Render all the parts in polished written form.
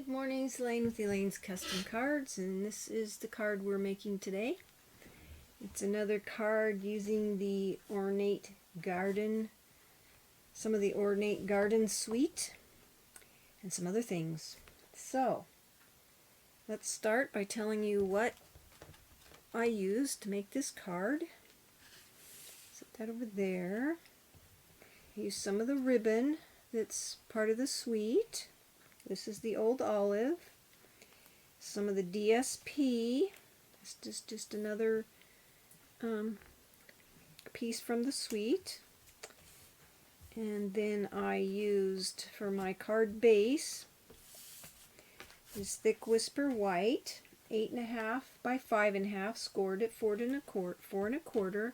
Good morning, it's Elaine with Elaine's Custom Cards, and this is the card we're making today. It's another card using the Ornate Garden, some of the Ornate Garden suite, and some other things. So, let's start by telling you what I used to make this card. Set that over there. I used some of the ribbon that's part of the suite. This is the old olive. Some of the DSP. This is just another piece from the suite. And then I used for my card base this Thick Whisper White, 8.5 by 5.5, scored at 4 1/4,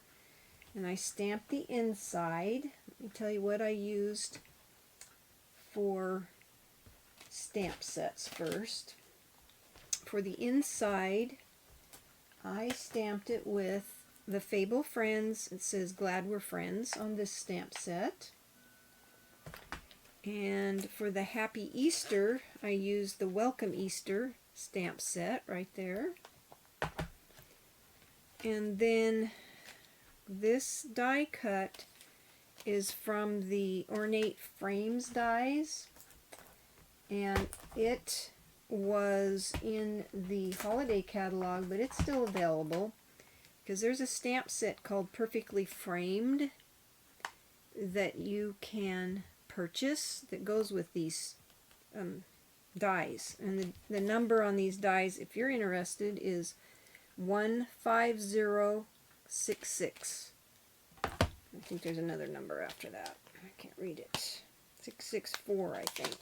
and I stamped the inside. Let me tell you what I used for stamp sets first. For the inside, I stamped it with the Fable Friends. It says Glad We're Friends on this stamp set. And for the Happy Easter, I used the Welcome Easter stamp set right there. And then this die cut is from the Ornate Frames dies, and it was in the holiday catalog, but it's still available because there's a stamp set called Perfectly Framed that you can purchase that goes with these dies, and the number on these dies, if you're interested, is 15066. I think there's another number after that. I can't read it. 664, I think.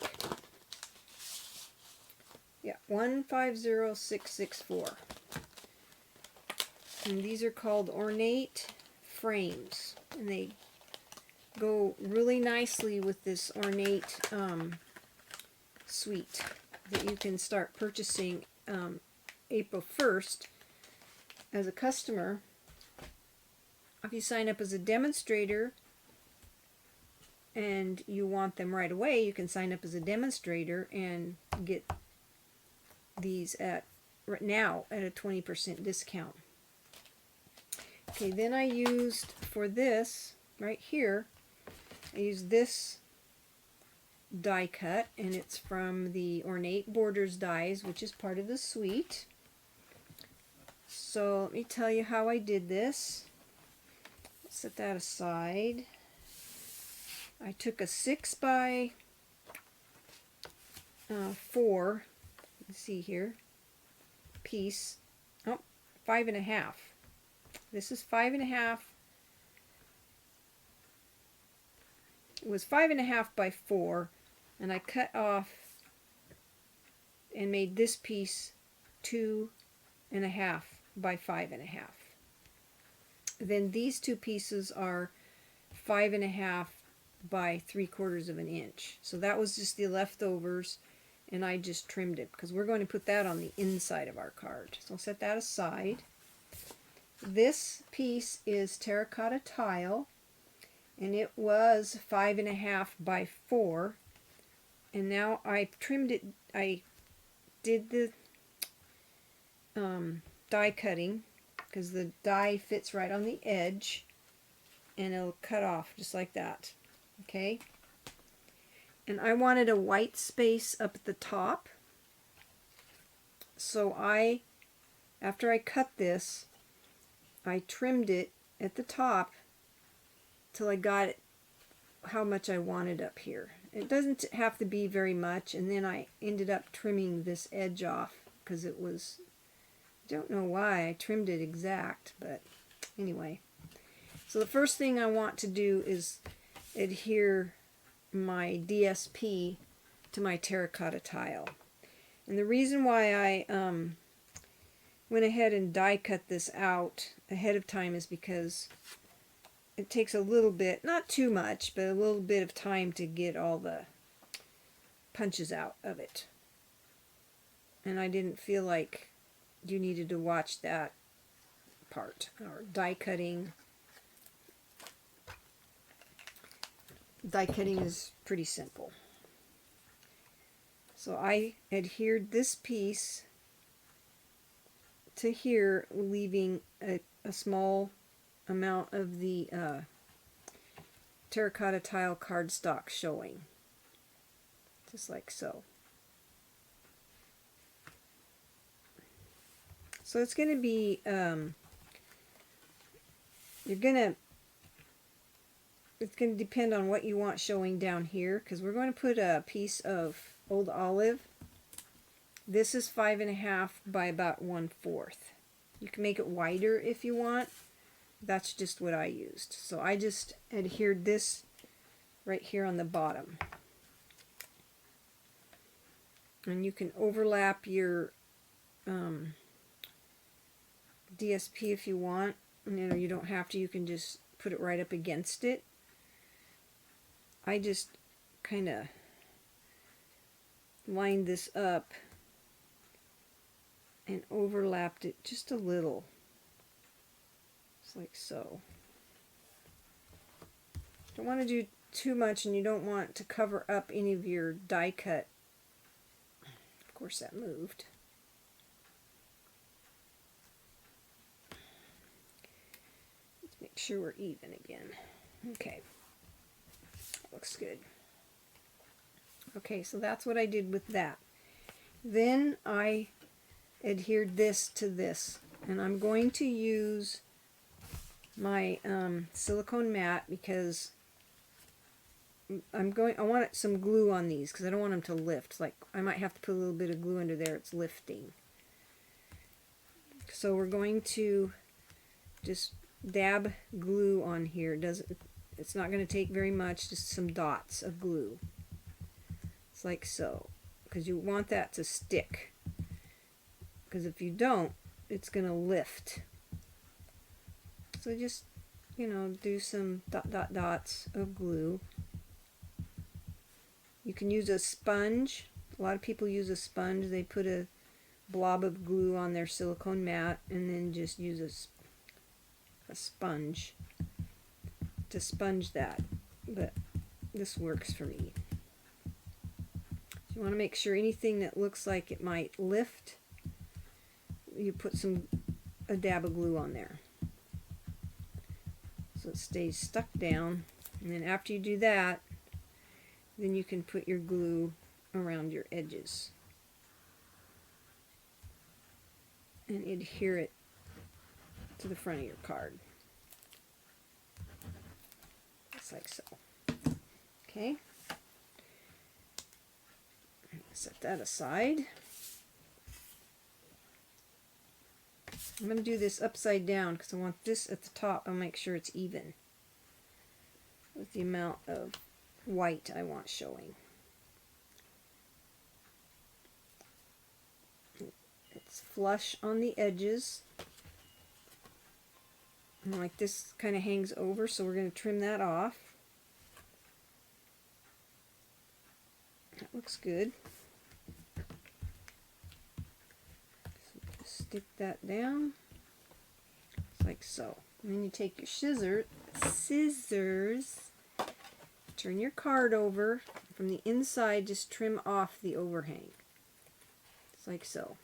Yeah, 150664. And these are called Ornate Frames, and they go really nicely with this Ornate suite that you can start purchasing April 1st as a customer. If you sign up as a demonstrator and you want them right away, you can sign up as a demonstrator and get these at right now at a 20% discount. Okay, then I used for this right here, I used this die cut, and it's from the Ornate Borders dies, which is part of the suite. So let me tell you how I did this. Set that aside. I took a 6 by 4, let's see here, piece, 5.5. This is 5.5. It was 5.5 by 4, and I cut off and made this piece 2.5 by 5.5. Then these two pieces are 5.5 by 3/4 inch. So that was just the leftovers, and I just trimmed it because we're going to put that on the inside of our card. So I'll set that aside. This piece is terracotta tile, and it was 5.5 by 4, and now I trimmed it. I did the die cutting because the die fits right on the edge, and it'll cut off just like that. Okay, and I wanted a white space up at the top, so after I cut this, I trimmed it at the top till I got it how much I wanted up here. It doesn't have to be very much, and then I ended up trimming this edge off because it was, I don't know why I trimmed it exact, but anyway. So the first thing I want to do is adhere my DSP to my terracotta tile. And the reason why I went ahead and die cut this out ahead of time is because it takes a little bit, not too much, but a little bit of time to get all the punches out of it. And I didn't feel like you needed to watch that part, or die cutting. Die cutting is pretty simple. So I adhered this piece to here, leaving a small amount of the terracotta tile cardstock showing, just like so. So it's going to be, it's going to depend on what you want showing down here, because we're going to put a piece of old olive. This is 5.5 by about 1/4. You can make it wider if you want. That's just what I used. So I just adhered this right here on the bottom. And you can overlap your DSP if you want. You don't have to. You can just put it right up against it. I just kind of lined this up and overlapped it just a little. Just like so. Don't want to do too much, and you don't want to cover up any of your die cut. Of course that moved. Let's make sure we're even again. Okay. That looks good. Okay, so that's what I did with that. Then I adhered this to this, and I'm going to use my silicone mat because I want some glue on these because I don't want them to lift. Like I might have to put a little bit of glue under there. It's lifting. So we're going to just dab glue on here. It's not going to take very much. Just some dots of glue. It's like so, because you want that to stick. Because if you don't, it's going to lift. So just, do some dots of glue. You can use a sponge. A lot of people use a sponge. They put a blob of glue on their silicone mat and then just use a sponge to sponge that. But this works for me. You want to make sure anything that looks like it might lift, you put a dab of glue on there so it stays stuck down. And then after you do that, then you can put your glue around your edges and adhere it to the front of your card, just like so. Okay, set that aside. I'm going to do this upside down because I want this at the top. I'll make sure it's even with the amount of white I want showing. It's flush on the edges. And like this kind of hangs over, so we're going to trim that off. That looks good. Stick that down, just like so. And then you take your scissors, turn your card over. From the inside, just trim off the overhang, just like so.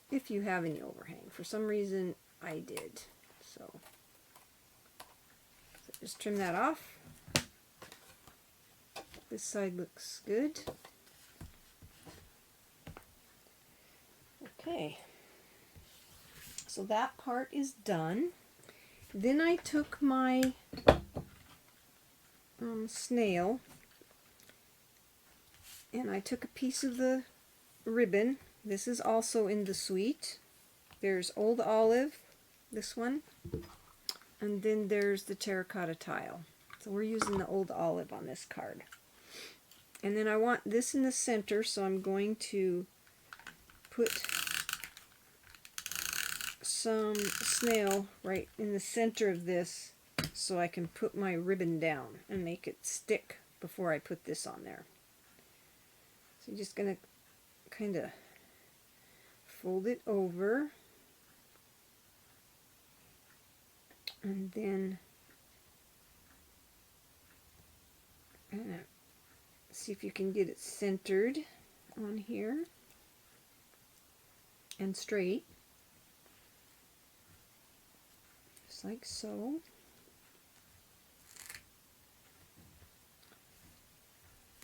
If you have any overhang. For some reason, I did. So just trim that off. This side looks good. Okay, so that part is done. Then I took my snail and I took a piece of the ribbon. This is also in the suite. There's Old Olive, this one, and then there's the terracotta tile. So we're using the Old Olive on this card. And then I want this in the center, so I'm going to put some snail right in the center of this so I can put my ribbon down and make it stick before I put this on there. So I'm just going to kind of fold it over and then see if you can get it centered on here and straight, just like so.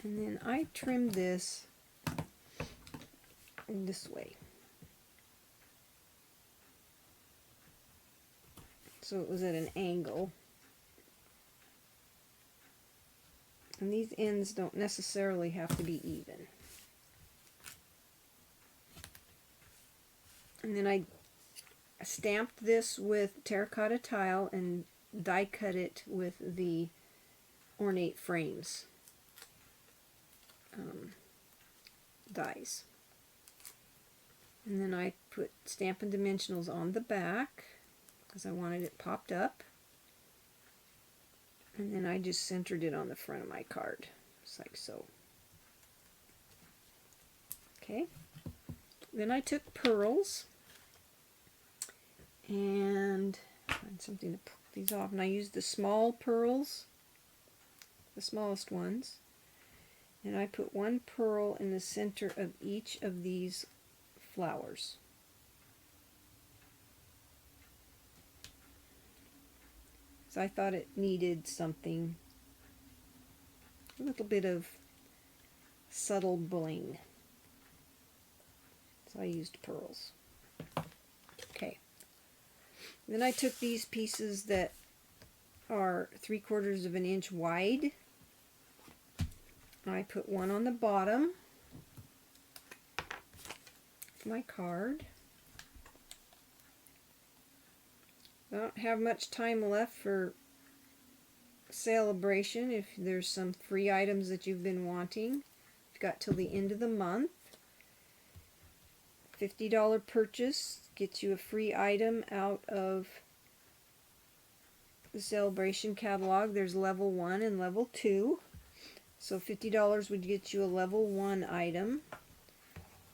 And then I trimmed this way, so it was at an angle. And these ends don't necessarily have to be even. And then I stamped this with terracotta tile and die cut it with the Ornate frames dies. And then I put Stampin' Dimensionals on the back because I wanted it popped up. And then I just centered it on the front of my card, just like so. Okay. Then I took pearls and find something to pull these off, and I used the small pearls, the smallest ones, and I put one pearl in the center of each of these flowers. So I thought it needed something, a little bit of subtle bling. So I used pearls. Okay. Then I took these pieces that are 3/4 of an inch wide. I put one on the bottom of my card. I don't have much time left for celebration. If there's some free items that you've been wanting, you've got till the end of the month. $50 purchase gets you a free item out of the celebration catalog. There's level 1 and level 2. So $50 would get you a level 1 item,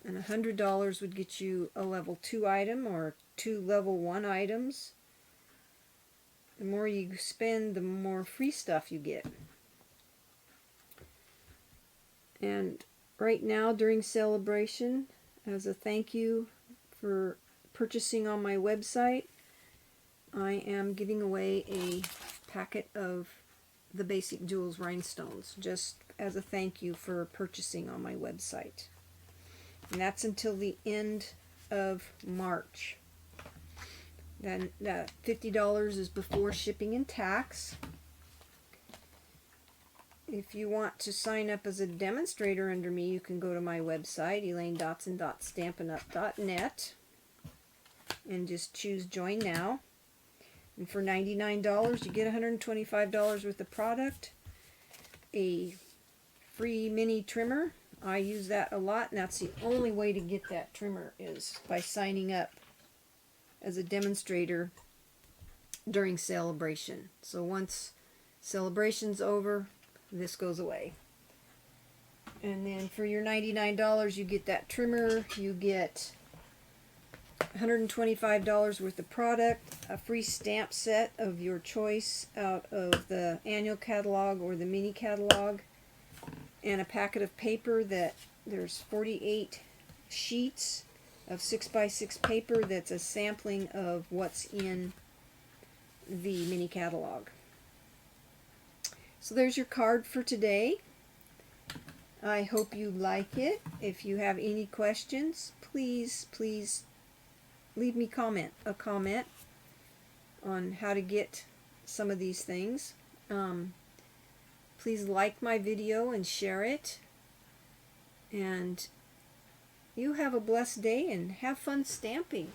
and $100 would get you a level 2 item or 2 level 1 items. The more you spend, the more free stuff you get. And right now during celebration, as a thank you for purchasing on my website, I am giving away a packet of the Basic Jewels rhinestones, just as a thank you for purchasing on my website. And that's until the end of March. Then that $50 is before shipping and tax. If you want to sign up as a demonstrator under me, you can go to my website, elainescustomcards.net, and just choose Join Now. And for $99, you get $125 worth of product, a free mini trimmer. I use that a lot, and that's the only way to get that trimmer is by signing up as a demonstrator during celebration. So once celebration's over, this goes away. And then for your $99, you get that trimmer, you get $125 worth of product, a free stamp set of your choice out of the annual catalog or the mini catalog, and a packet of paper that there's 48 sheets of 6x6 paper that's a sampling of what's in the mini catalog. So there's your card for today. I hope you like it. If you have any questions, please leave me a comment on how to get some of these things. Please like my video and share it. And you have a blessed day and have fun stamping.